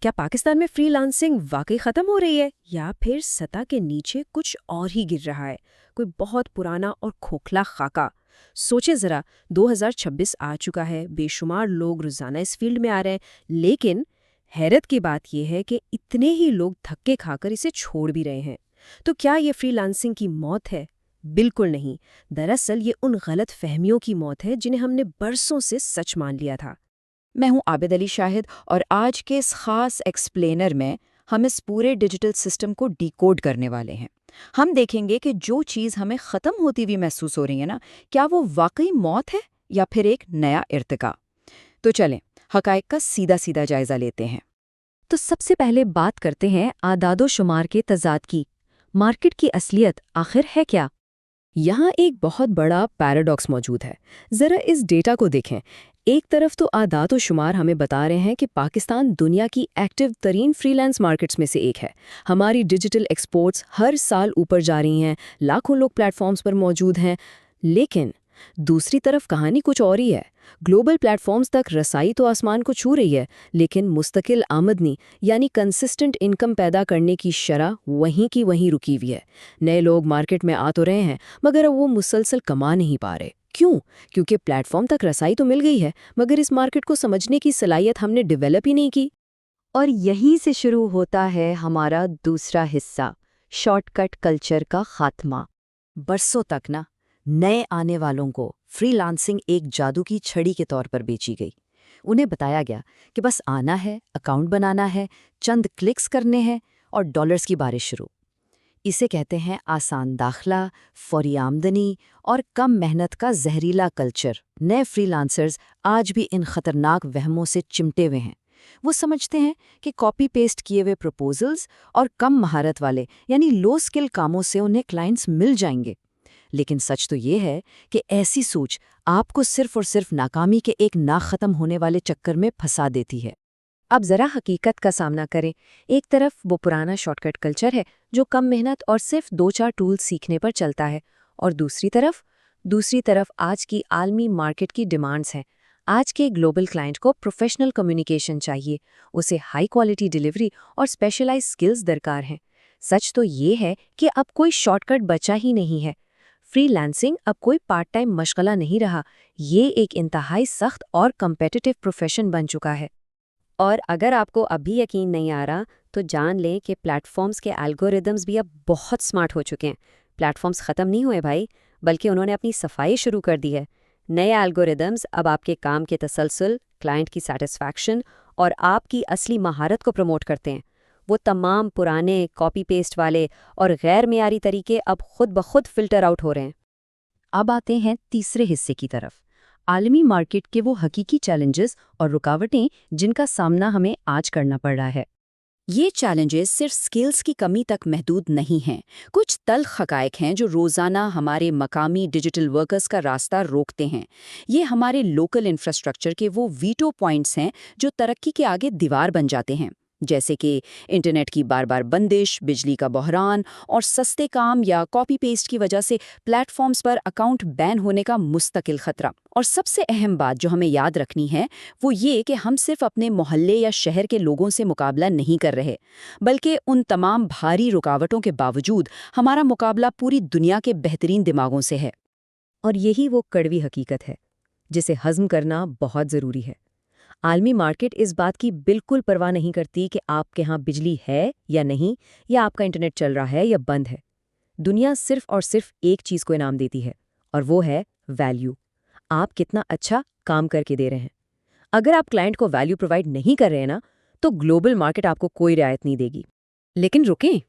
کیا پاکستان میں free lancing واقعی ختم ہو رہی ہے یا پھر سطح کے نیچے کچھ اور ہی گر رہا ہے؟ کوئی بہت پرانا اور کھوکھلا خاکہ؟ سوچیں ذرا، 2026 آ چکا ہے، بے شمار لوگ روزانہ اس فیلڈ میں آ رہے ہیں، لیکن حیرت کی بات یہ ہے کہ اتنے ہی لوگ دھکے کھا کر اسے چھوڑ بھی رہے ہیں۔ تو کیا یہ فری لانسنگ کی موت ہے؟ بالکل نہیں۔ دراصل یہ ان غلط فہمیوں کی موت ہے جنہیں ہم نے برسوں سے سچ مان لیا تھا۔ میں ہوں عابد علی شاہد، اور آج کے اس خاص ایکسپلینر میں ہم اس پورے ڈیجیٹل سسٹم کو ڈیکوڈ کرنے والے ہیں۔ ہم دیکھیں گے کہ جو چیز ہمیں ختم ہوتی ہوئی محسوس ہو رہی ہے نا، کیا وہ واقعی موت ہے یا پھر ایک نیا ارتقا؟ تو چلیں حقائق کا سیدھا سیدھا جائزہ لیتے ہیں۔ تو سب سے پہلے بات کرتے ہیں اعداد و شمار کے تضاد کی۔ مارکیٹ کی اصلیت آخر ہے کیا؟ یہاں ایک بہت بڑا پیراڈاکس موجود ہے۔ ذرا اس ڈیٹا کو دیکھیں۔ ایک طرف تو اعداد و شمار ہمیں بتا رہے ہیں کہ پاکستان دنیا کی ایکٹیو ترین فری لانس مارکیٹس میں سے ایک ہے۔ ہماری ڈیجیٹل ایکسپورٹس ہر سال اوپر جا رہی ہیں، لاکھوں لوگ پلیٹ فارمز پر موجود ہیں۔ لیکن دوسری طرف کہانی کچھ اور ہی ہے۔ گلوبل پلیٹ فارمز تک رسائی تو آسمان کو چھو رہی ہے، لیکن مستقل آمدنی یعنی کنسسٹنٹ انکم پیدا کرنے کی شرح وہیں کی وہیں رکی ہوئی ہے۔ نئے لوگ مارکیٹ میں آ تو رہے ہیں، مگر اب وہ مسلسل کما نہیں پا رہے۔ کیوں؟ کیونکہ پلیٹ فارم تک رسائی تو مل گئی ہے، مگر اس مارکیٹ کو سمجھنے کی صلاحیت ہم نے ڈیولپ ہی نہیں کی۔ اور یہیں سے شروع ہوتا ہے ہمارا دوسرا حصہ، شارٹ کٹ کلچر کا خاتمہ۔ برسوں تک نئے آنے والوں کو فری لانسنگ ایک جادو کی چھڑی کے طور پر بیچی گئی۔ انہیں بتایا گیا کہ بس آنا ہے، اکاؤنٹ بنانا ہے، چند کلکس کرنے ہیں اور ڈالرز کی بارش شروع۔ اسے کہتے ہیں آسان داخلہ، فوری آمدنی اور کم محنت کا زہریلا کلچر۔ نئے فری لانسرز آج بھی ان خطرناک وہموں سے چمٹے ہوئے ہیں۔ وہ سمجھتے ہیں کہ کاپی پیسٹ کیے ہوئے پروپوزلز اور کم مہارت والے یعنی لو سکل کاموں سے انہیں کلائنٹس مل جائیں گے۔ لیکن سچ تو یہ ہے کہ ایسی سوچ آپ کو صرف اور صرف ناکامی کے ایک نہ ختم ہونے والے چکر میں پھنسا دیتی ہے۔ اب ذرا حقیقت کا سامنا کریں۔ ایک طرف وہ پرانا شارٹ کٹ کلچر ہے جو کم محنت اور صرف 2-4 ٹولز سیکھنے پر چلتا ہے، اور دوسری طرف آج کی عالمی مارکیٹ کی ڈیمانڈز ہیں۔ آج کے گلوبل کلائنٹ کو پروفیشنل کمیونیکیشن چاہیے، اسے ہائی کوالٹی ڈیلیوری اور اسپیشلائز سکلز درکار ہیں۔ سچ تو یہ ہے کہ اب کوئی شارٹ کٹ بچا ہی نہیں ہے۔ فری لانسنگ اب کوئی پارٹ ٹائم مشغلہ نہیں رہا، یہ ایک انتہائی سخت اور کمپیٹیٹو پروفیشن بن چکا ہے۔ اور اگر آپ کو اب بھی یقین نہیں آ رہا تو جان لیں کہ پلیٹ فارمز کے الگوریدمز بھی اب بہت سمارٹ ہو چکے ہیں۔ پلیٹ فارمز ختم نہیں ہوئے بھائی، بلکہ انہوں نے اپنی صفائی شروع کر دی ہے۔ نئے الگوریدمز اب آپ کے کام کے تسلسل، کلائنٹ کی سیٹسفیکشن اور آپ کی اصلی مہارت کو پروموٹ کرتے ہیں۔ وہ تمام پرانے کاپی پیسٹ والے اور غیر معیاری طریقے اب خود بخود فلٹر آؤٹ ہو رہے ہیں۔ اب آتے ہیں تیسرے حصے کی طرف، عالمی مارکیٹ کے وہ حقیقی چیلنجز اور رکاوٹیں جن کا سامنا ہمیں آج کرنا پڑ رہا ہے۔ یہ چیلنجز صرف سکلز کی کمی تک محدود نہیں ہیں۔ کچھ تلخ حقائق ہیں جو روزانہ ہمارے مقامی ڈیجیٹل ورکرز کا راستہ روکتے ہیں۔ یہ ہمارے لوکل انفراسٹرکچر کے وہ ویٹو پوائنٹس ہیں جو ترقی کے آگے دیوار بن جاتے ہیں، جیسے کہ انٹرنیٹ کی بار بار بندش، بجلی کا بحران اور سستے کام یا کاپی پیسٹ کی وجہ سے پلیٹ فارمز پر اکاؤنٹ بین ہونے کا مستقل خطرہ۔ اور سب سے اہم بات جو ہمیں یاد رکھنی ہے وہ یہ کہ ہم صرف اپنے محلے یا شہر کے لوگوں سے مقابلہ نہیں کر رہے، بلکہ ان تمام بھاری رکاوٹوں کے باوجود ہمارا مقابلہ پوری دنیا کے بہترین دماغوں سے ہے۔ اور یہی وہ کڑوی حقیقت ہے جسے ہضم کرنا بہت ضروری ہے۔ عالمی مارکیٹ اس بات کی بالکل پرواہ نہیں کرتی کہ آپ کے ہاں بجلی ہے یا نہیں، یا آپ کا انٹرنیٹ چل رہا ہے یا بند ہے۔ دنیا صرف اور صرف ایک چیز کو انعام دیتی ہے، اور وہ ہے ویلیو۔ آپ کتنا اچھا کام کر کے دے رہے ہیں۔ اگر آپ کلائنٹ کو ویلیو پرووائڈ نہیں کر رہے ہیں نا، تو گلوبل مارکیٹ آپ کو کوئی رعایت نہیں دے گی۔ لیکن رکیں،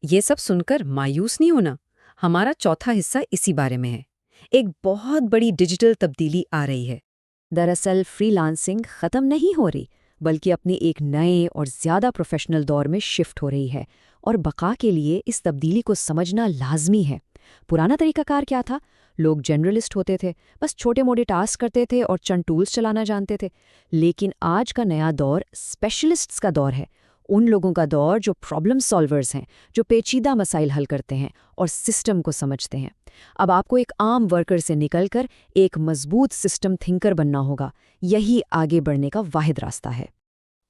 یہ سب سن کر مایوس نہیں ہونا۔ ہمارا چوتھا حصہ اسی بارے میں ہے۔ ایک بہت بڑی ڈیجیٹل تبدیلی آ رہی ہے۔ دراصل فری لانسنگ ختم نہیں ہو رہی، بلکہ اپنے ایک نئے اور زیادہ پروفیشنل دور میں شفٹ ہو رہی ہے، اور بقا کے لیے اس تبدیلی کو سمجھنا لازمی ہے۔ پرانا طریقہ کار کیا تھا؟ لوگ جنرلسٹ ہوتے تھے، بس چھوٹے موٹے ٹاسک کرتے تھے اور چند ٹولز چلانا جانتے تھے۔ لیکن آج کا نیا دور اسپیشلسٹس کا دور ہے، ان لوگوں کا دور جو پرابلم سالورز ہیں، جو پیچیدہ مسائل حل کرتے ہیں اور سسٹم کو سمجھتے ہیں۔ اب آپ کو ایک عام ورکر سے نکل کر ایک مضبوط سسٹم تھنکر بننا ہوگا۔ یہی آگے بڑھنے کا واحد راستہ ہے۔